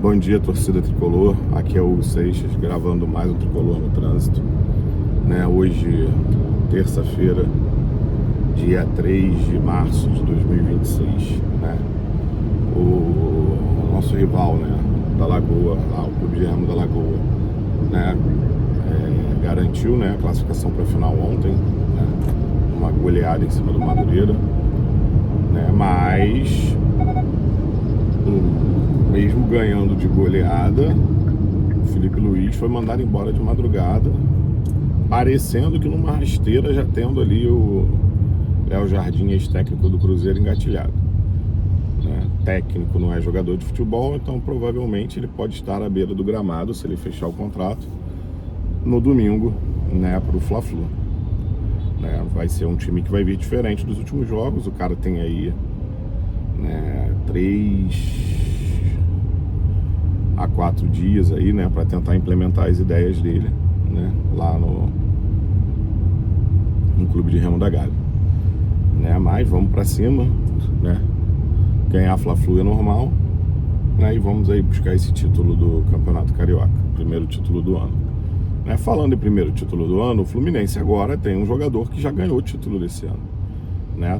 Bom dia, torcida tricolor. Aqui é o Hugo Seixas, gravando mais um Tricolor no Trânsito. Hoje, terça-feira, dia 3 de março de 2026. O nosso rival, da Lagoa, o Clube de Remo da Lagoa, garantiu a classificação para a final ontem, uma goleada em cima do Madureira, mas mesmo ganhando de goleada, o Felipe Luiz foi mandado embora de madrugada, parecendo que numa rasteira, já tendo ali o Léo Jardim, ex-técnico do Cruzeiro, engatilhado. Técnico não é jogador de futebol, então provavelmente ele pode estar à beira do gramado, se ele fechar o contrato, no domingo, para o Fla-Flu. Vai ser um time que vai vir diferente dos últimos jogos. O cara tem aí 3 a 4 dias aí, para tentar implementar as ideias dele, lá no Clube de Remo da Gávea. Mas vamos para cima, ganhar a Fla-Flu é normal, e vamos aí buscar esse título do Campeonato Carioca, primeiro título do ano. Falando em primeiro título do ano, o Fluminense agora tem um jogador que já ganhou o título desse ano,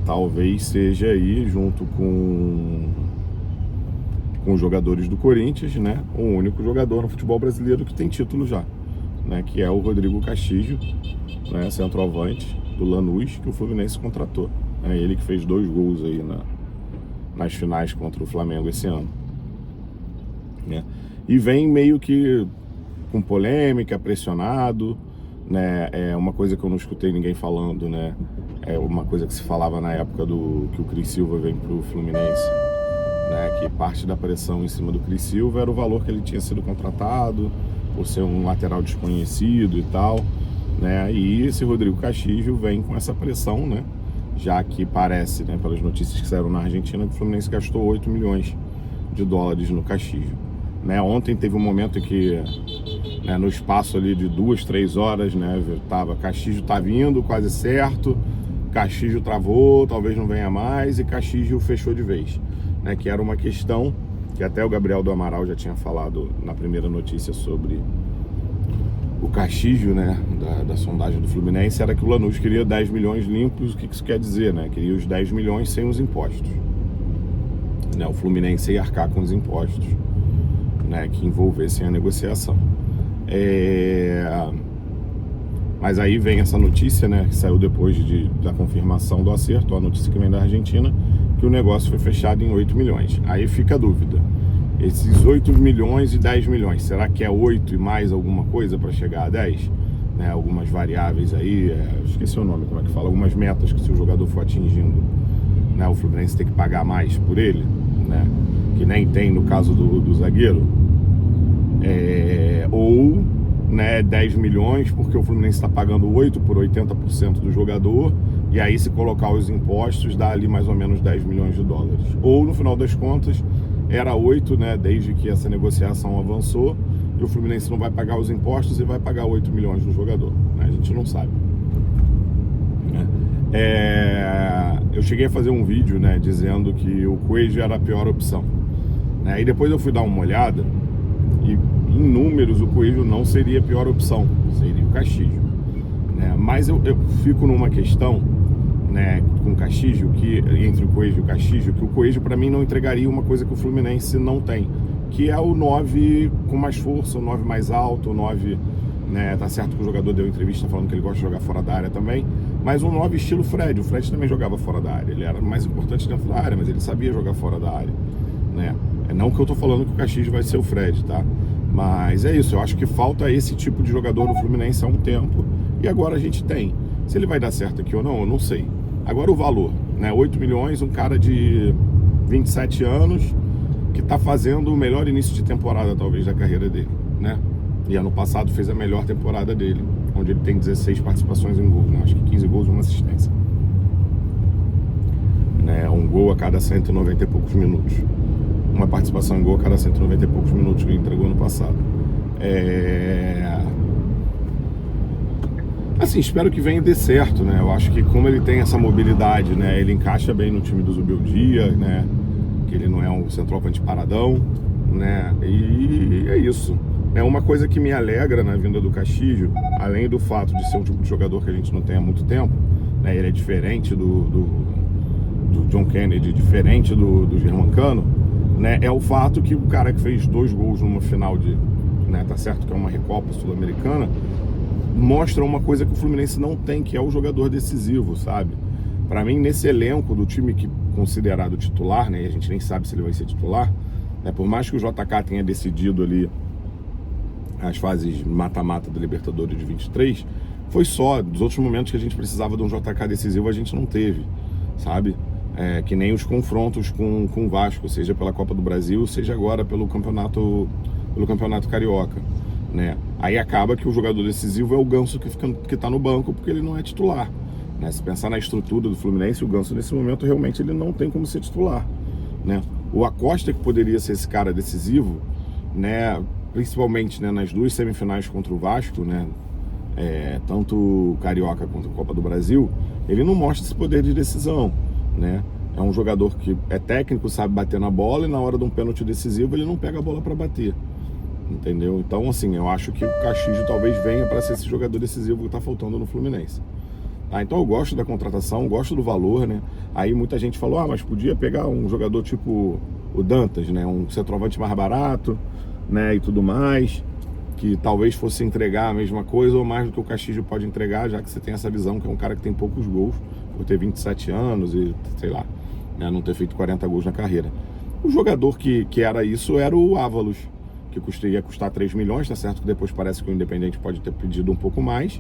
talvez seja aí, junto com os jogadores do Corinthians, o único jogador no futebol brasileiro que tem título já, que é o Rodrigo Castilho, centroavante do Lanús, que o Fluminense contratou. Ele que fez 2 gols aí nas finais contra o Flamengo esse ano. E vem meio que com polêmica, pressionado, é uma coisa que eu não escutei ninguém falando, é uma coisa que se falava na época que o Cris Silva vem pro Fluminense, que parte da pressão em cima do Cris Silva era o valor que ele tinha sido contratado, por ser um lateral desconhecido e tal, e esse Rodrigo Castilho vem com essa pressão, já que parece, pelas notícias que saíram na Argentina, que o Fluminense gastou 8 milhões de dólares no Castilho. Ontem teve um momento em que, no espaço ali de 2, 3 horas, Castilho tá vindo, quase certo, Castilho travou, talvez não venha mais, e Castilho fechou de vez, que era uma questão que até o Gabriel do Amaral já tinha falado na primeira notícia sobre o Castilho, da sondagem do Fluminense, era que o Lanús queria 10 milhões limpos. O que isso quer dizer, Queria os 10 milhões sem os impostos, o Fluminense ia arcar com os impostos, que envolvessem a negociação. Mas aí vem essa notícia, que saiu depois da confirmação do acerto, a notícia que vem da Argentina, que o negócio foi fechado em 8 milhões. Aí fica a dúvida. Esses 8 milhões e 10 milhões, será que é 8 e mais alguma coisa para chegar a 10? Algumas variáveis aí, esqueci o nome, como é que fala, algumas metas que se o jogador for atingindo, o Fluminense tem que pagar mais por ele, que nem tem no caso do zagueiro, ou 10 milhões porque o Fluminense está pagando 8 por 80% do jogador, e aí se colocar os impostos dá ali mais ou menos 10 milhões de dólares, ou no final das contas era 8, desde que essa negociação avançou, e o Fluminense não vai pagar os impostos e vai pagar 8 milhões do jogador, a gente não sabe. Eu cheguei a fazer um vídeo, dizendo que o Coelho era a pior opção, e depois eu fui dar uma olhada, e em números o Coelho não seria a pior opção, seria o Castilho, mas eu fico numa questão, com o Castilho, que entre o Coelho e o Castilho, que o Coelho para mim não entregaria uma coisa que o Fluminense não tem, que é o 9 com mais força, o 9 mais alto, o 9, tá certo que o jogador deu entrevista falando que ele gosta de jogar fora da área também, mas um 9 estilo Fred. O Fred também jogava fora da área, ele era mais importante dentro da área, mas ele sabia jogar fora da área, não que eu tô falando que o Castilho vai ser o Fred, tá? Mas é isso, eu acho que falta esse tipo de jogador no Fluminense há um tempo, e agora a gente tem. Se ele vai dar certo aqui ou não, eu não sei. Agora o valor, 8 milhões, um cara de 27 anos que tá fazendo o melhor início de temporada talvez da carreira dele, E ano passado fez a melhor temporada dele, onde ele tem 16 participações em gol, acho que 15 gols e uma assistência, um gol a cada 190 e poucos minutos, uma participação em gol a cada 190 e poucos minutos que ele entregou no passado. Assim, espero que venha e dê certo, Eu acho que como ele tem essa mobilidade, ele encaixa bem no time do Zubeldia, que ele não é um centroavante paradão, né? E é isso. É uma coisa que me alegra na vinda do Castillo, além do fato de ser um tipo de jogador que a gente não tem há muito tempo, né? Ele é diferente do John Kennedy, diferente do Germancano, né? É o fato que o cara que fez 2 gols numa final de, né, tá certo que é uma Recopa Sul-Americana, mostra uma coisa que o Fluminense não tem, que é o jogador decisivo, sabe? Para mim, nesse elenco do time que considerado titular, né, e a gente nem sabe se ele vai ser titular, né, por mais que o JK tenha decidido ali as fases mata-mata da Libertadores de 23, foi só dos outros momentos que a gente precisava de um JK decisivo, a gente não teve, sabe? Que nem os confrontos com o Vasco, seja pela Copa do Brasil, seja agora pelo campeonato carioca, né? Aí acaba que o jogador decisivo é o Ganso que tá no banco, porque ele não é titular, né? Se pensar na estrutura do Fluminense, o Ganso nesse momento realmente ele não tem como ser titular, né? O Acosta, que poderia ser esse cara decisivo, né, principalmente, né, nas 2 semifinais contra o Vasco, né, tanto o Carioca quanto a Copa do Brasil, ele não mostra esse poder de decisão, né? É um jogador que é técnico, sabe bater na bola, e na hora de um pênalti decisivo ele não pega a bola para bater, entendeu? Então, assim, eu acho que o Castillo talvez venha para ser esse jogador decisivo que está faltando no Fluminense. Então eu gosto da contratação, gosto do valor, né? Aí muita gente falou, mas podia pegar um jogador tipo o Dantas, né? Um centroavante mais barato, né? E tudo mais, que talvez fosse entregar a mesma coisa ou mais do que o Castillo pode entregar, já que você tem essa visão que é um cara que tem poucos gols, por ter 27 anos e, sei lá, né? Não ter feito 40 gols na carreira. O jogador que era isso era o Ávalos, que ia custar 3 milhões, tá certo que depois parece que o Independente pode ter pedido um pouco mais.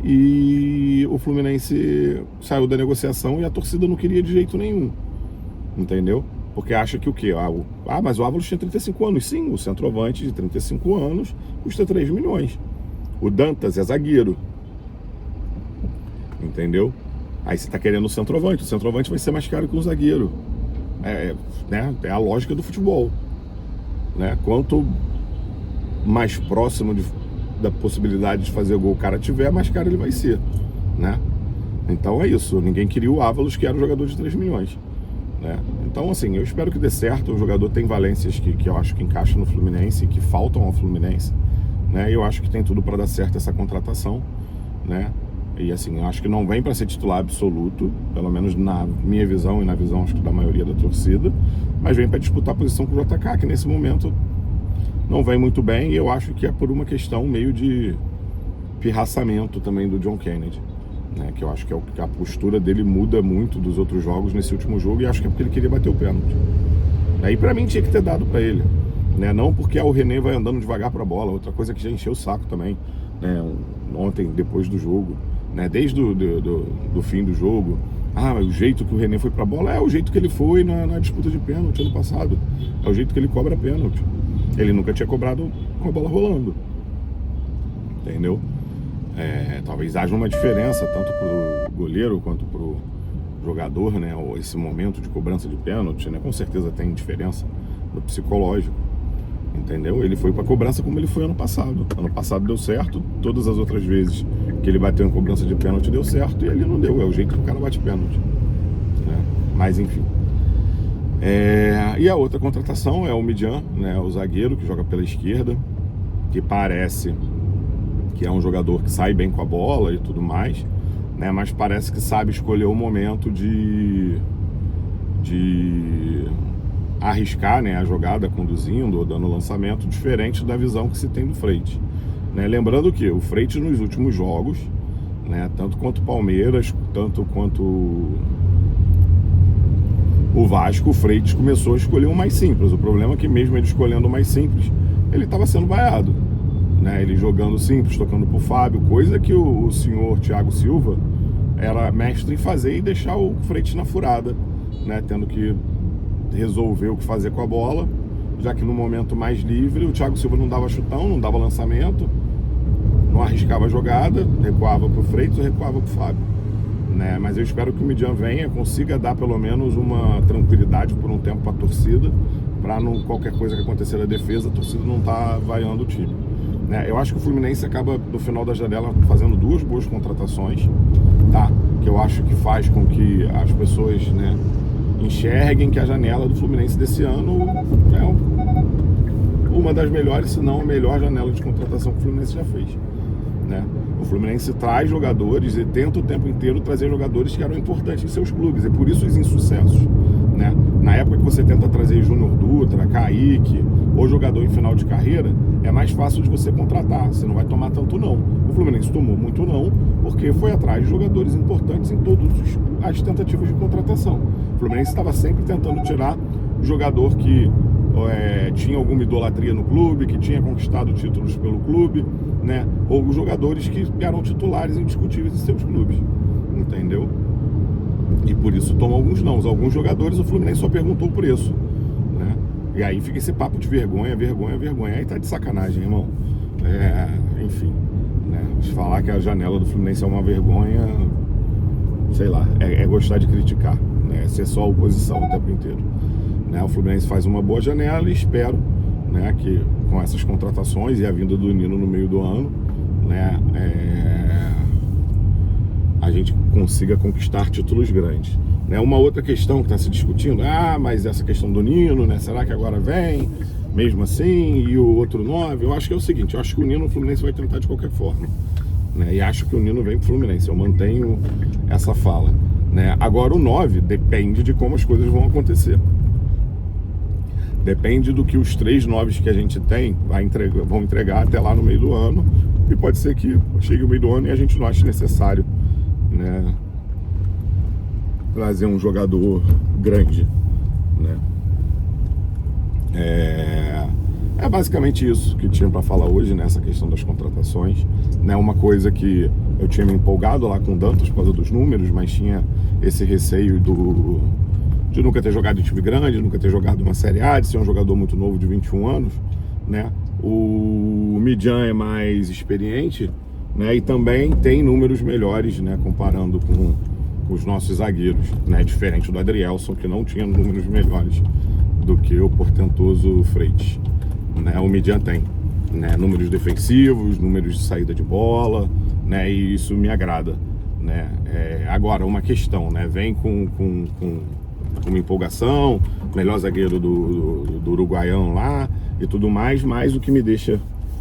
E o Fluminense saiu da negociação e a torcida não queria de jeito nenhum, entendeu? Porque acha que o quê? Mas o Ávalos tinha 35 anos. Sim, o centroavante de 35 anos custa 3 milhões. O Dantas é zagueiro, entendeu? Aí você tá querendo o centroavante vai ser mais caro que um zagueiro. Né? É a lógica do futebol, né? Quanto mais próximo da possibilidade de fazer gol o cara tiver, mais caro ele vai ser, né? Então é isso, ninguém queria o Ávalos, que era um jogador de 3 milhões, né? Então, assim, eu espero que dê certo. O jogador tem valências que eu acho que encaixam no Fluminense e que faltam ao Fluminense, né? E eu acho que tem tudo para dar certo essa contratação, né? E assim, eu acho que não vem para ser titular absoluto, pelo menos na minha visão e na visão, acho que da maioria da torcida, mas vem para disputar a posição com o JK, que nesse momento não vem muito bem, e eu acho que é por uma questão meio de pirraçamento também do John Kennedy, né? Que eu acho que a postura dele muda muito dos outros jogos nesse último jogo, e acho que é porque ele queria bater o pênalti. Aí pra mim tinha que ter dado pra ele, né? Não porque o René vai andando devagar pra bola, outra coisa que já encheu o saco também, né? Ontem, depois do jogo, né? Desde do fim do jogo, o jeito que o René foi pra bola é o jeito que ele foi na disputa de pênalti ano passado, é o jeito que ele cobra pênalti. Ele nunca tinha cobrado com a bola rolando, entendeu? Talvez haja uma diferença tanto pro goleiro quanto pro jogador, né? Ou esse momento de cobrança de pênalti, né? Com certeza tem diferença no psicológico, entendeu? Ele foi pra cobrança como ele foi ano passado. Ano passado deu certo, todas as outras vezes que ele bateu em cobrança de pênalti deu certo, e ele não deu. É o jeito que o cara bate pênalti, né? Mas enfim. E a outra contratação é o Midjan, né, o zagueiro que joga pela esquerda, que parece que é um jogador que sai bem com a bola e tudo mais, né, mas parece que sabe escolher o momento de arriscar, né, a jogada conduzindo ou dando lançamento, diferente da visão que se tem do Freitas, né? Lembrando que o Freitas nos últimos jogos, né, tanto quanto o Palmeiras, tanto quanto o Vasco, o Freitas começou a escolher o mais simples. O problema é que mesmo ele escolhendo o mais simples, ele estava sendo vaiado, né? Ele jogando simples, tocando pro Fábio, coisa que o senhor Thiago Silva era mestre em fazer e deixar o Freitas na furada, né? Tendo que resolver o que fazer com a bola, já que no momento mais livre o Thiago Silva não dava chutão, não dava lançamento, não arriscava a jogada, recuava pro Freitas ou recuava pro Fábio, né? Mas eu espero que o Midjan venha, consiga dar pelo menos uma tranquilidade por um tempo para a torcida, para não qualquer coisa que acontecer na defesa, a torcida não tá vaiando o time, né? Eu acho que o Fluminense acaba no final da janela fazendo 2 boas contratações, tá? Que eu acho que faz com que as pessoas, né, enxerguem que a janela do Fluminense desse ano uma das melhores, se não a melhor janela de contratação que o Fluminense já fez, né? O Fluminense traz jogadores e tenta o tempo inteiro trazer jogadores que eram importantes em seus clubes, e por isso os insucessos, né? Na época que você tenta trazer Júnior Dutra, Kaique, ou jogador em final de carreira, é mais fácil de você contratar, você não vai tomar tanto não. O Fluminense tomou muito não, porque foi atrás de jogadores importantes em todas as tentativas de contratação. O Fluminense estava sempre tentando tirar o jogador que tinha alguma idolatria no clube, que tinha conquistado títulos pelo clube, né? Ou os jogadores que eram titulares indiscutíveis em seus clubes, entendeu? E por isso toma alguns não. Alguns jogadores o Fluminense só perguntou o preço, né? E aí fica esse papo de vergonha. Aí tá de sacanagem, irmão. Enfim, né? Falar que a janela do Fluminense é uma vergonha, sei lá, é gostar de criticar, né? Ser só oposição o tempo inteiro, né? O Fluminense faz uma boa janela e espero, né, que com essas contratações e a vinda do Nino no meio do ano, né, a gente consiga conquistar títulos grandes, né? Uma outra questão que está se discutindo, mas essa questão do Nino, né, será que agora vem mesmo assim, e o outro 9? Eu acho que é o seguinte, eu acho que o Nino o Fluminense vai tentar de qualquer forma, né? E acho que o Nino vem pro Fluminense, eu mantenho essa fala, né? Agora o 9 depende de como as coisas vão acontecer. Depende do que os 3 9s que a gente tem vão entregar até lá no meio do ano. E pode ser que chegue o meio do ano e a gente não ache necessário, né, trazer um jogador grande, né? É basicamente isso que tinha para falar hoje, né? Essa questão das contratações, né? Uma coisa que eu tinha me empolgado lá com o Dantas por causa dos números, mas tinha esse receio de nunca ter jogado em time grande, nunca ter jogado uma Série A, de ser um jogador muito novo de 21 anos, né? O Midjan é mais experiente, né? E também tem números melhores, né? Comparando com os nossos zagueiros, né? Diferente do Adrielson, que não tinha números melhores do que o portentoso Freitas, né? O Midjan tem, né? Números defensivos, números de saída de bola, né? E isso me agrada, né? Agora, uma questão, né? Vem com uma empolgação, melhor zagueiro do Uruguaião lá e tudo mais, mas o que me deixa,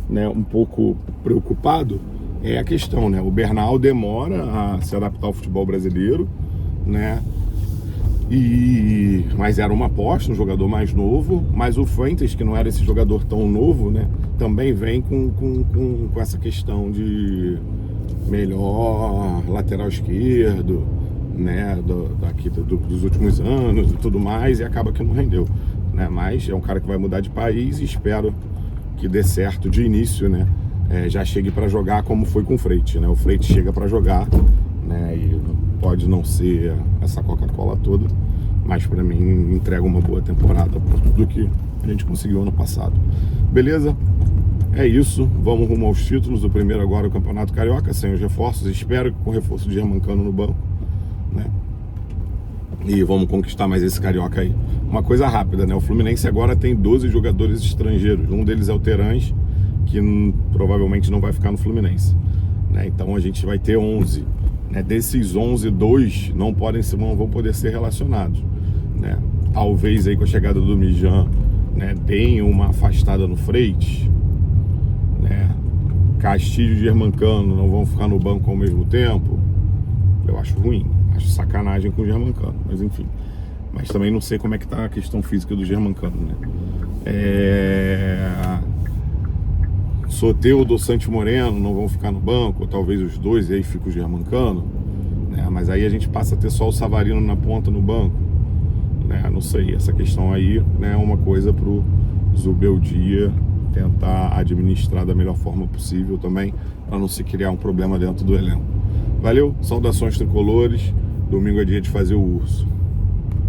né, um pouco preocupado é a questão, né? O Bernal demora a se adaptar ao futebol brasileiro, né? Mas era uma aposta, um jogador mais novo, mas o Fuentes, que não era esse jogador tão novo, né, também vem com essa questão de melhor lateral esquerdo, né, dos últimos anos e tudo mais, e acaba que não rendeu, né? Mas é um cara que vai mudar de país e espero que dê certo de início, né? Já chegue para jogar como foi com o Freitas, né? O Freitas chega para jogar, né? E pode não ser essa Coca-Cola toda, mas para mim entrega uma boa temporada por tudo que a gente conseguiu ano passado. Beleza? É isso, vamos rumo aos títulos. O primeiro agora é o Campeonato Carioca, sem os reforços, espero que com o reforço de Germancano no banco, né? E vamos conquistar mais esse Carioca aí. Uma coisa rápida, né? O Fluminense agora tem 12 jogadores estrangeiros. Um deles é o Terãs, que provavelmente não vai ficar no Fluminense, né? Então a gente vai ter 11, né? Desses 11, 2 não vão poder ser relacionados, né? Talvez aí com a chegada do Midjan, né, deem uma afastada no Freitas, né? Castilho e Germancano não vão ficar no banco ao mesmo tempo. Eu acho ruim. Acho sacanagem com o Germancano, mas enfim. Mas também não sei como é que tá a questão física do Germancano, né? Soteldo ou Santi Moreno não vão ficar no banco, ou talvez os dois, e aí fica o Germancano, né? Mas aí a gente passa a ter só o Savarino na ponta no banco, né? Não sei, essa questão aí, né, é uma coisa pro Zubeldia tentar administrar da melhor forma possível também, para não se criar um problema dentro do elenco. Valeu, saudações tricolores. Domingo é dia de fazer o urso.